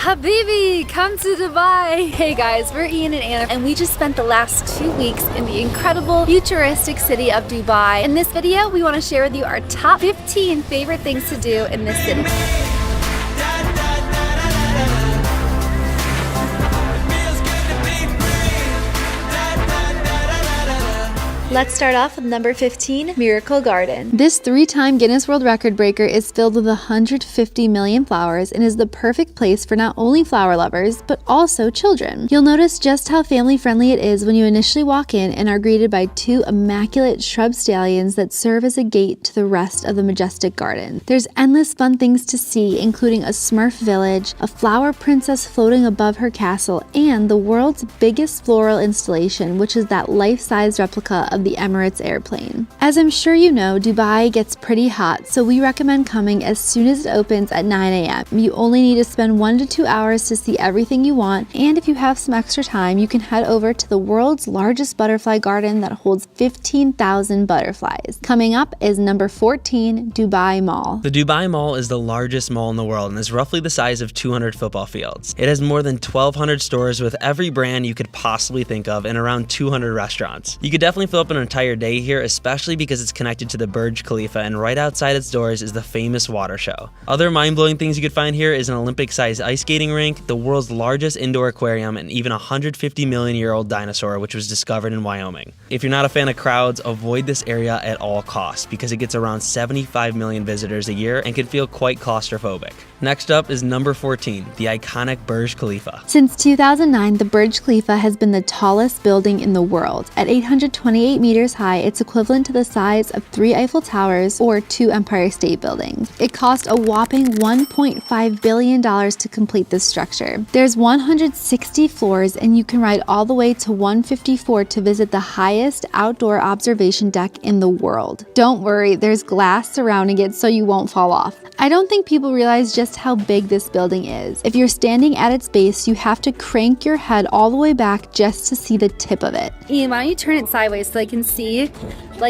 Habibi, come to Dubai! Hey guys, we're Ian and Anna, and we just spent the last 2 weeks in the incredible, futuristic city of Dubai. In this video, we want to share with you our top 15 favorite things to do in this city. Let's start off with number 15, Miracle Garden. This 3-time Guinness World Record breaker is filled with 150 million flowers and is the perfect place for not only flower lovers, but also children. You'll notice just how family-friendly it is when you initially walk in and are greeted by 2 immaculate shrub stallions that serve as a gate to the rest of the majestic garden. There's endless fun things to see, including a Smurf village, a flower princess floating above her castle, and the world's biggest floral installation, which is that life-size replica of the Emirates airplane. As I'm sure you know, Dubai gets pretty hot, so we recommend coming as soon as it opens at 9 a.m. You only need to spend 1 to 2 hours to see everything you want, and if you have some extra time, you can head over to the world's largest butterfly garden that holds 15,000 butterflies. Coming up is number 14, Dubai Mall. The Dubai Mall is the largest mall in the world and is roughly the size of 200 football fields. It has more than 1,200 stores with every brand you could possibly think of and around 200 restaurants. You could definitely fill up an entire day here, especially because it's connected to the Burj Khalifa, and right outside its doors is the famous water show. Other mind-blowing things you could find here is an Olympic-sized ice skating rink, the world's largest indoor aquarium, and even a 150 million-year-old dinosaur which was discovered in Wyoming. If you're not a fan of crowds, avoid this area at all costs because it gets around 75 million visitors a year and can feel quite claustrophobic. Next up is number 14, the iconic Burj Khalifa. Since 2009, the Burj Khalifa has been the tallest building in the world. At 828 meters high, it's equivalent to the size of 3 Eiffel Towers or 2 Empire State Buildings. It cost a whopping $1.5 billion to complete this structure. There's 160 floors, and you can ride all the way to 154 to visit the highest outdoor observation deck in the world. Don't worry, there's glass surrounding it so you won't fall off. I don't think people realize just how big this building is. If you're standing at its base, you have to crank your head all the way back just to see the tip of it. Ian, why don't you turn it sideways so I can see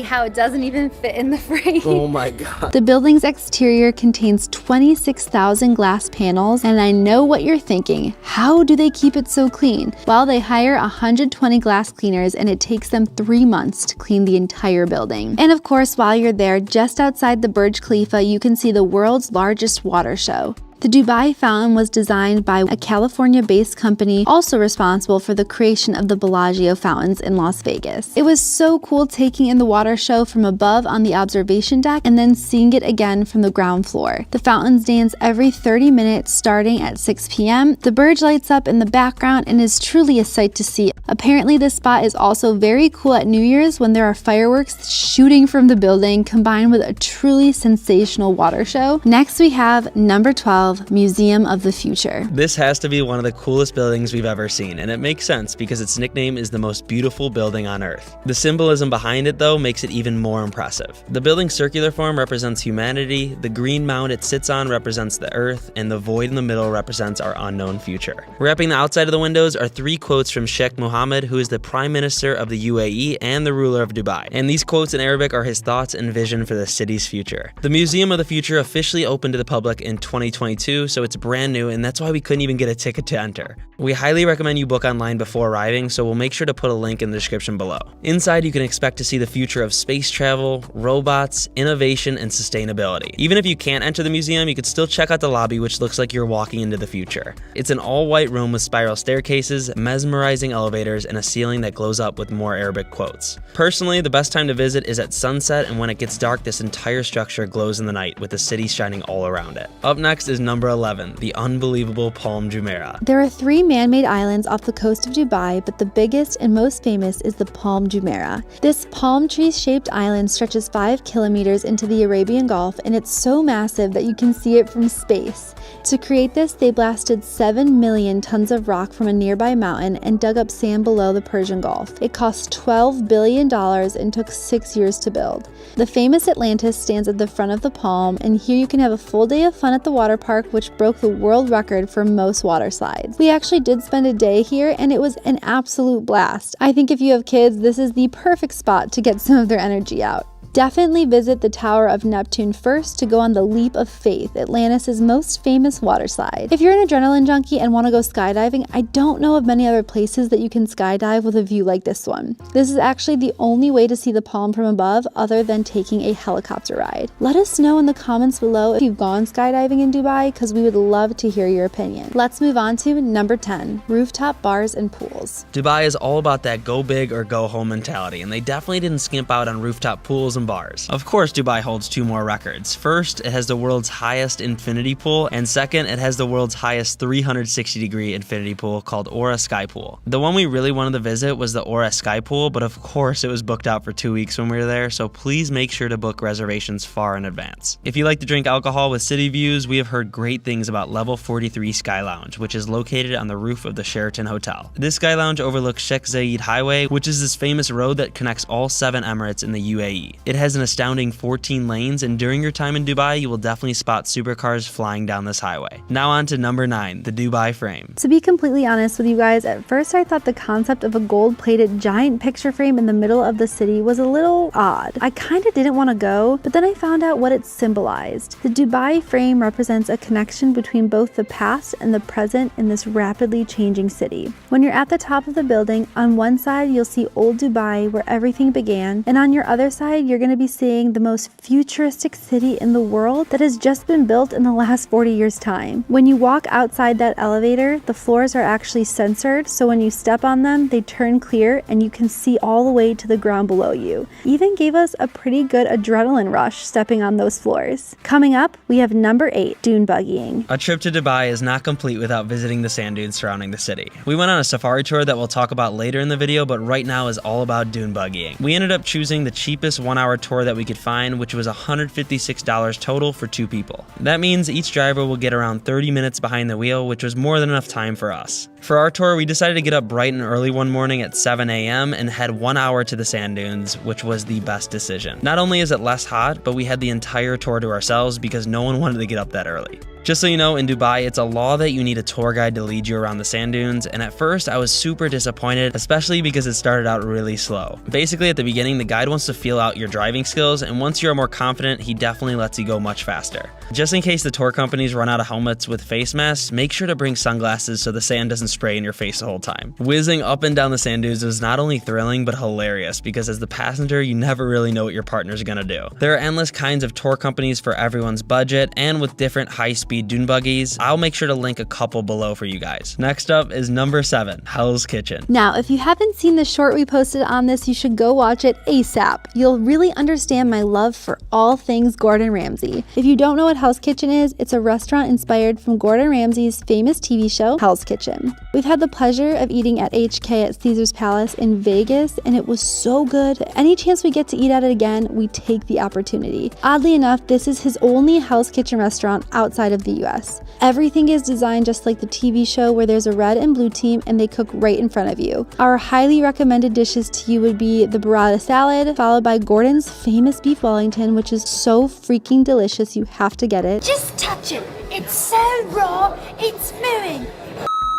how it doesn't even fit in the frame. Oh my god. The building's exterior contains 26,000 glass panels, and I know what you're thinking. How do they keep it so clean? Well, they hire 120 glass cleaners, and it takes them 3 months to clean the entire building. And of course, while you're there, just outside the Burj Khalifa, you can see the world's largest water show. The Dubai Fountain was designed by a California-based company also responsible for the creation of the Bellagio fountains in Las Vegas. It was so cool taking in the water show from above on the observation deck and then seeing it again from the ground floor. The fountains dance every 30 minutes starting at 6 p.m. The Burj lights up in the background and is truly a sight to see. Apparently, this spot is also very cool at New Year's when there are fireworks shooting from the building combined with a truly sensational water show. Next, we have number 12, Museum of the Future. This has to be one of the coolest buildings we've ever seen, and it makes sense because its nickname is the most beautiful building on Earth. The symbolism behind it, though, makes it even more impressive. The building's circular form represents humanity, the green mound it sits on represents the Earth, and the void in the middle represents our unknown future. Wrapping the outside of the windows are 3 quotes from Sheikh Mohammed, who is the Prime Minister of the UAE and the ruler of Dubai. And these quotes in Arabic are his thoughts and vision for the city's future. The Museum of the Future officially opened to the public in 2022, so it's brand new, and that's why we couldn't even get a ticket to enter. We highly recommend you book online before arriving, so we'll make sure to put a link in the description below. Inside, you can expect to see the future of space travel, robots, innovation, and sustainability. Even if you can't enter the museum, you could still check out the lobby, which looks like you're walking into the future. It's an all-white room with spiral staircases, mesmerizing elevators, and a ceiling that glows up with more Arabic quotes. Personally, the best time to visit is at sunset, and when it gets dark, this entire structure glows in the night with the city shining all around it. Up next is number 11, the unbelievable Palm Jumeirah. There are 3 man-made islands off the coast of Dubai, but the biggest and most famous is the Palm Jumeirah. This palm tree-shaped island stretches 5 kilometers into the Arabian Gulf, and it's so massive that you can see it from space. To create this, they blasted 7 million tons of rock from a nearby mountain and dug up sand below the Persian Gulf. It cost $12 billion and took 6 years to build. The famous Atlantis stands at the front of the palm, and here you can have a full day of fun at the water park, which broke the world record for most water slides. We actually did spend a day here, and it was an absolute blast. I think if you have kids, this is the perfect spot to get some of their energy out. Definitely visit the Tower of Neptune first to go on the Leap of Faith, Atlantis' most famous water slide. If you're an adrenaline junkie and want to go skydiving, I don't know of many other places that you can skydive with a view like this one. This is actually the only way to see the palm from above other than taking a helicopter ride. Let us know in the comments below if you've gone skydiving in Dubai, because we would love to hear your opinion. Let's move on to number 10, rooftop bars and pools. Dubai is all about that go big or go home mentality, and they definitely didn't skimp out on rooftop pools and bars. Of course, Dubai holds 2 more records. First, it has the world's highest infinity pool, and second, it has the world's highest 360-degree infinity pool called Aura Sky Pool. The one we really wanted to visit was the Aura Sky Pool, but of course it was booked out for 2 weeks when we were there, so please make sure to book reservations far in advance. If you like to drink alcohol with city views, we have heard great things about Level 43 Sky Lounge, which is located on the roof of the Sheraton Hotel. This Sky Lounge overlooks Sheikh Zayed Highway, which is this famous road that connects all 7 Emirates in the UAE. It has an astounding 14 lanes, and during your time in Dubai, you will definitely spot supercars flying down this highway. Now on to number 9, the Dubai Frame. To be completely honest with you guys, at first I thought the concept of a gold-plated giant picture frame in the middle of the city was a little odd. I kinda didn't want to go, but then I found out what it symbolized. The Dubai Frame represents a connection between both the past and the present in this rapidly changing city. When you're at the top of the building, on one side you'll see old Dubai where everything began, and on your other side you're going to be seeing the most futuristic city in the world that has just been built in the last 40 years' time. When you walk outside that elevator, the floors are actually sensored, so when you step on them, they turn clear and you can see all the way to the ground below you. Even gave us a pretty good adrenaline rush stepping on those floors. Coming up, we have number 8, dune buggying. A trip to Dubai is not complete without visiting the sand dunes surrounding the city. We went on a safari tour that we'll talk about later in the video, but right now is all about dune buggying. We ended up choosing the cheapest 1-hour tour that we could find, which was $156 total for 2 people. That means each driver will get around 30 minutes behind the wheel, which was more than enough time for us. For our tour, we decided to get up bright and early one morning at 7 a.m. and head 1 hour to the sand dunes, which was the best decision. Not only is it less hot, but we had the entire tour to ourselves because no one wanted to get up that early. Just so you know, in Dubai, it's a law that you need a tour guide to lead you around the sand dunes, and at first I was super disappointed, especially because it started out really slow. Basically, at the beginning, the guide wants to feel out your driving skills, and once you are more confident, he definitely lets you go much faster. Just in case the tour companies run out of helmets with face masks, make sure to bring sunglasses so the sand doesn't spray in your face the whole time. Whizzing up and down the sand dunes was not only thrilling, but hilarious, because as the passenger, you never really know what your partner's gonna do. There are endless kinds of tour companies for everyone's budget, and with different high-speed dune buggies. I'll make sure to link a couple below for you guys. Next up is number 7, Hell's Kitchen. Now, if you haven't seen the short we posted on this, you should go watch it ASAP. You'll really understand my love for all things Gordon Ramsay. If you don't know what Hell's Kitchen is, it's a restaurant inspired from Gordon Ramsay's famous TV show, Hell's Kitchen. We've had the pleasure of eating at HK at Caesar's Palace in Vegas, and it was so good. Any chance we get to eat at it again, we take the opportunity. Oddly enough, this is his only Hell's Kitchen restaurant outside of the US. Everything is designed just like the TV show, where there's a red and blue team and they cook right in front of you. Our highly recommended dishes to you would be the burrata salad, followed by Gordon's famous beef Wellington, which is so freaking delicious, you have to get it. Just touch it. It's so raw, it's mooing.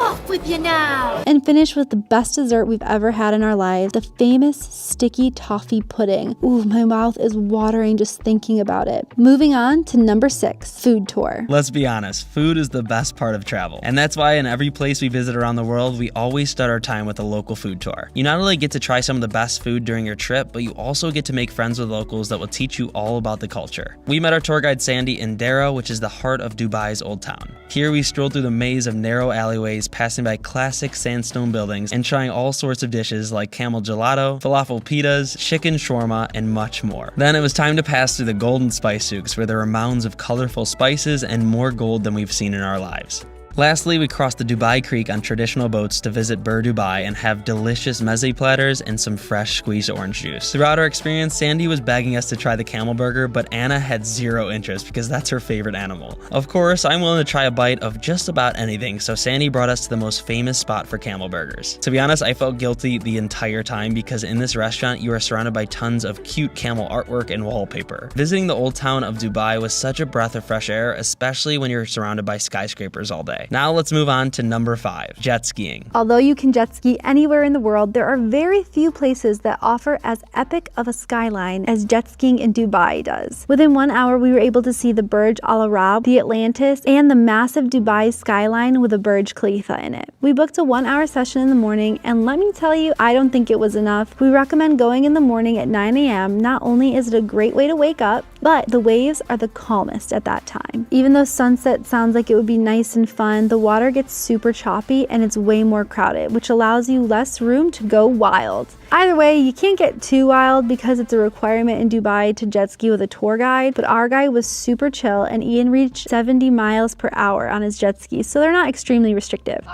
Off with you now. And finish with the best dessert we've ever had in our lives, the famous sticky toffee pudding. Ooh, my mouth is watering just thinking about it. Moving on to number 6, food tour. Let's be honest, food is the best part of travel. And that's why in every place we visit around the world, we always start our time with a local food tour. You not only get to try some of the best food during your trip, but you also get to make friends with locals that will teach you all about the culture. We met our tour guide Sandy in Dera, which is the heart of Dubai's Old Town. Here we strolled through the maze of narrow alleyways, passing by classic sandstone buildings and trying all sorts of dishes like camel gelato, falafel pitas, chicken shawarma, and much more. Then it was time to pass through the golden spice souks, where there were mounds of colorful spices and more gold than we've seen in our lives. Lastly, we crossed the Dubai Creek on traditional boats to visit Bur Dubai and have delicious meze platters and some fresh squeezed orange juice. Throughout our experience, Sandy was begging us to try the camel burger, but Anna had zero interest because that's her favorite animal. Of course, I'm willing to try a bite of just about anything, so Sandy brought us to the most famous spot for camel burgers. To be honest, I felt guilty the entire time because in this restaurant, you are surrounded by tons of cute camel artwork and wallpaper. Visiting the old town of Dubai was such a breath of fresh air, especially when you're surrounded by skyscrapers all day. Dubai. Now let's move on to number 5, jet skiing. Although you can jet ski anywhere in the world, there are very few places that offer as epic of a skyline as jet skiing in Dubai does. Within 1 hour, we were able to see the Burj Al Arab, the Atlantis, and the massive Dubai skyline with a Burj Khalifa in it. We booked a 1-hour session in the morning, and let me tell you, I don't think it was enough. We recommend going in the morning at 9 a.m. Not only is it a great way to wake up, but the waves are the calmest at that time. Even though sunset sounds like it would be nice and fun, the water gets super choppy and it's way more crowded, which allows you less room to go wild. Either way, you can't get too wild because it's a requirement in Dubai to jet ski with a tour guide, but our guy was super chill and Ian reached 70 miles per hour on his jet ski, so they're not extremely restrictive.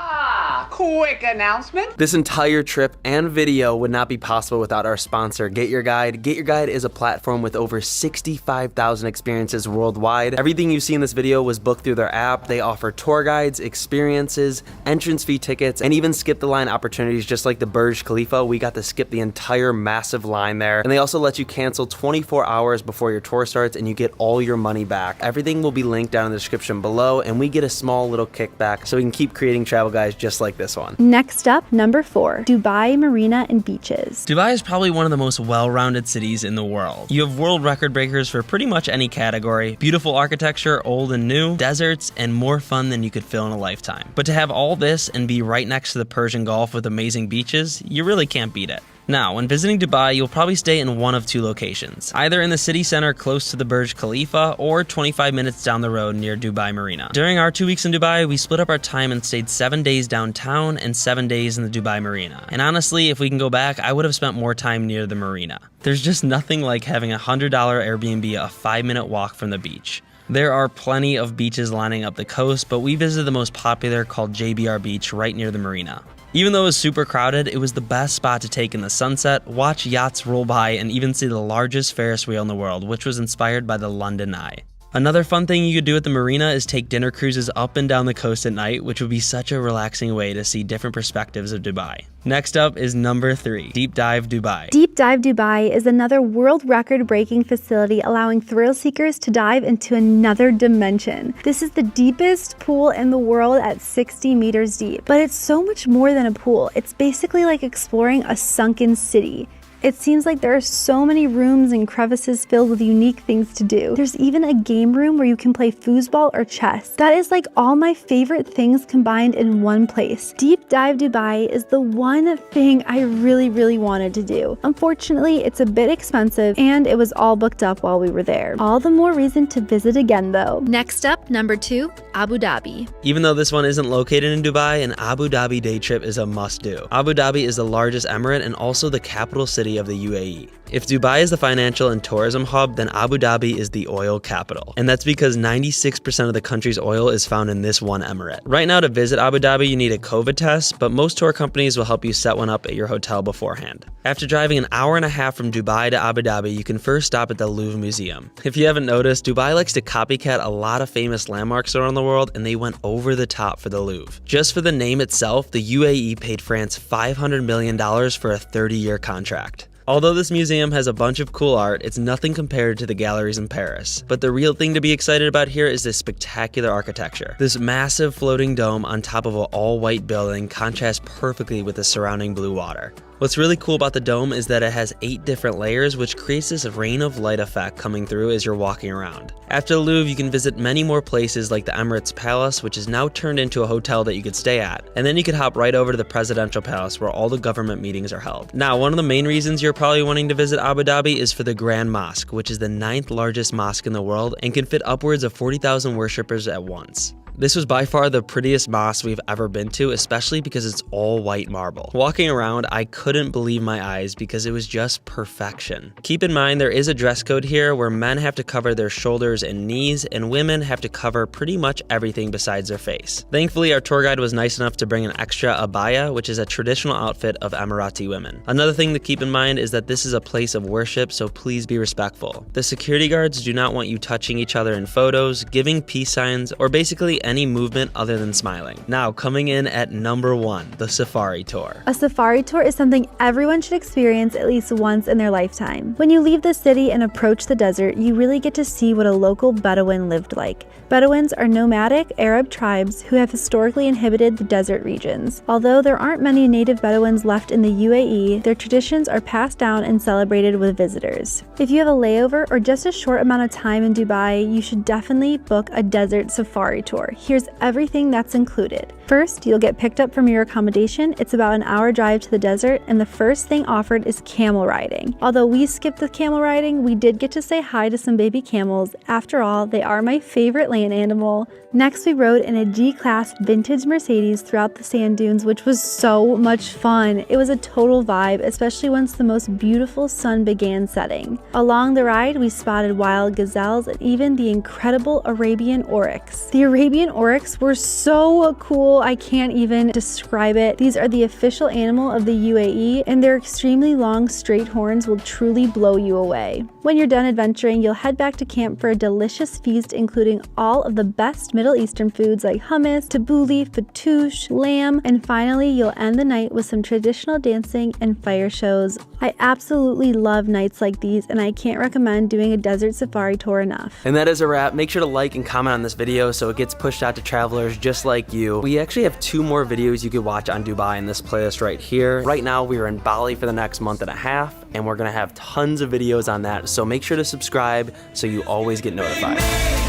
Quick announcement. This entire trip and video would not be possible without our sponsor, Get Your Guide. Get Your Guide is a platform with over 65,000 experiences worldwide. Everything you see in this video was booked through their app. They offer tour guides, experiences, entrance fee tickets, and even skip the line opportunities just like the Burj Khalifa. We got to skip the entire massive line there. And they also let you cancel 24 hours before your tour starts and you get all your money back. Everything will be linked down in the description below, and we get a small little kickback so we can keep creating travel guides just like this one. Next up, number 4, Dubai Marina and Beaches. Dubai is probably one of the most well-rounded cities in the world. You have world record breakers for pretty much any category, beautiful architecture, old and new, deserts, and more fun than you could fill in a lifetime. But to have all this and be right next to the Persian Gulf with amazing beaches, you really can't beat it. Now, when visiting Dubai, you'll probably stay in one of 2 locations, either in the city center close to the Burj Khalifa or 25 minutes down the road near Dubai Marina. During our 2 weeks in Dubai, we split up our time and stayed 7 days downtown and 7 days in the Dubai Marina. And honestly, if we can go back, I would have spent more time near the marina. There's just nothing like having a $100 Airbnb a 5-minute walk from the beach. There are plenty of beaches lining up the coast, but we visited the most popular called JBR Beach right near the marina. Even though it was super crowded, it was the best spot to take in the sunset, watch yachts roll by, and even see the largest Ferris wheel in the world, which was inspired by the London Eye. Another fun thing you could do at the marina is take dinner cruises up and down the coast at night, which would be such a relaxing way to see different perspectives of Dubai. Next up is number 3, Deep Dive Dubai. Deep Dive Dubai is another world record-breaking facility allowing thrill seekers to dive into another dimension. This is the deepest pool in the world at 60 meters deep, but it's so much more than a pool. It's basically like exploring a sunken city. It seems like there are so many rooms and crevices filled with unique things to do. There's even a game room where you can play foosball or chess. That is like all my favorite things combined in one place. Deep Dive Dubai is the one thing I really wanted to do. Unfortunately, it's a bit expensive and it was all booked up while we were there. All the more reason to visit again though. Next up, number 2, Abu Dhabi. Even though this one isn't located in Dubai, an Abu Dhabi day trip is a must-do. Abu Dhabi is the largest emirate and also the capital city of the UAE. If Dubai is the financial and tourism hub, then Abu Dhabi is the oil capital. And that's because 96% of the country's oil is found in this one emirate. Right now, to visit Abu Dhabi, you need a COVID test, but most tour companies will help you set one up at your hotel beforehand. After driving an hour and a half from Dubai to Abu Dhabi, you can first stop at the Louvre Museum. If you haven't noticed, Dubai likes to copycat a lot of famous landmarks around the world, and they went over the top for the Louvre. Just for the name itself, the UAE paid France $500 million for a 30-year contract. Although this museum has a bunch of cool art, it's nothing compared to the galleries in Paris. But the real thing to be excited about here is this spectacular architecture. This massive floating dome on top of an all-white building contrasts perfectly with the surrounding blue water. What's really cool about the dome is that it has 8 different layers, which creates this rain of light effect coming through as you're walking around. After the Louvre, you can visit many more places like the Emirates Palace, which is now turned into a hotel that you could stay at. And then you could hop right over to the Presidential Palace where all the government meetings are held. Now, one of the main reasons you're probably wanting to visit Abu Dhabi is for the Grand Mosque, which is the 9th largest mosque in the world and can fit upwards of 40,000 worshippers at once. This was by far the prettiest mosque we've ever been to, especially because it's all white marble. Walking around, I couldn't believe my eyes because it was just perfection. Keep in mind there is a dress code here where men have to cover their shoulders and knees and women have to cover pretty much everything besides their face. Thankfully, our tour guide was nice enough to bring an extra abaya, which is a traditional outfit of Emirati women. Another thing to keep in mind is that this is a place of worship, so please be respectful. The security guards do not want you touching each other in photos, giving peace signs, or basically any movement other than smiling. Now, coming in at number 1, the safari tour. A safari tour is something everyone should experience at least once in their lifetime. When you leave the city and approach the desert, you really get to see what a local Bedouin lived like. Bedouins are nomadic Arab tribes who have historically inhabited the desert regions. Although there aren't many native Bedouins left in the UAE, their traditions are passed down and celebrated with visitors. If you have a layover or just a short amount of time in Dubai, you should definitely book a desert safari tour. Here's everything that's included. First, you'll get picked up from your accommodation. It's about an hour drive to the desert, and the first thing offered is camel riding. Although we skipped the camel riding, we did get to say hi to some baby camels. After all, they are my favorite land animal. Next, we rode in a G-Class vintage Mercedes throughout the sand dunes, which was so much fun. It was a total vibe, especially once the most beautiful sun began setting. Along the ride, we spotted wild gazelles and even the incredible Arabian oryx. The Arabian oryx were so cool, I can't even describe it. These are the official animal of the UAE, and their extremely long straight horns will truly blow you away. When you're done adventuring, you'll head back to camp for a delicious feast including all of the best Middle Eastern foods like hummus, tabbouleh, fattoush, lamb, and finally you'll end the night with some traditional dancing and fire shows. I absolutely love nights like these, and I can't recommend doing a desert safari tour enough. And that is a wrap. Make sure to like and comment on this video so it gets pushed out to travelers just like you. We actually have 2 more videos you could watch on Dubai in this playlist right here. Right now we are in Bali for the next month and a half, and we're gonna have tons of videos on that, so make sure to subscribe so you always get notified.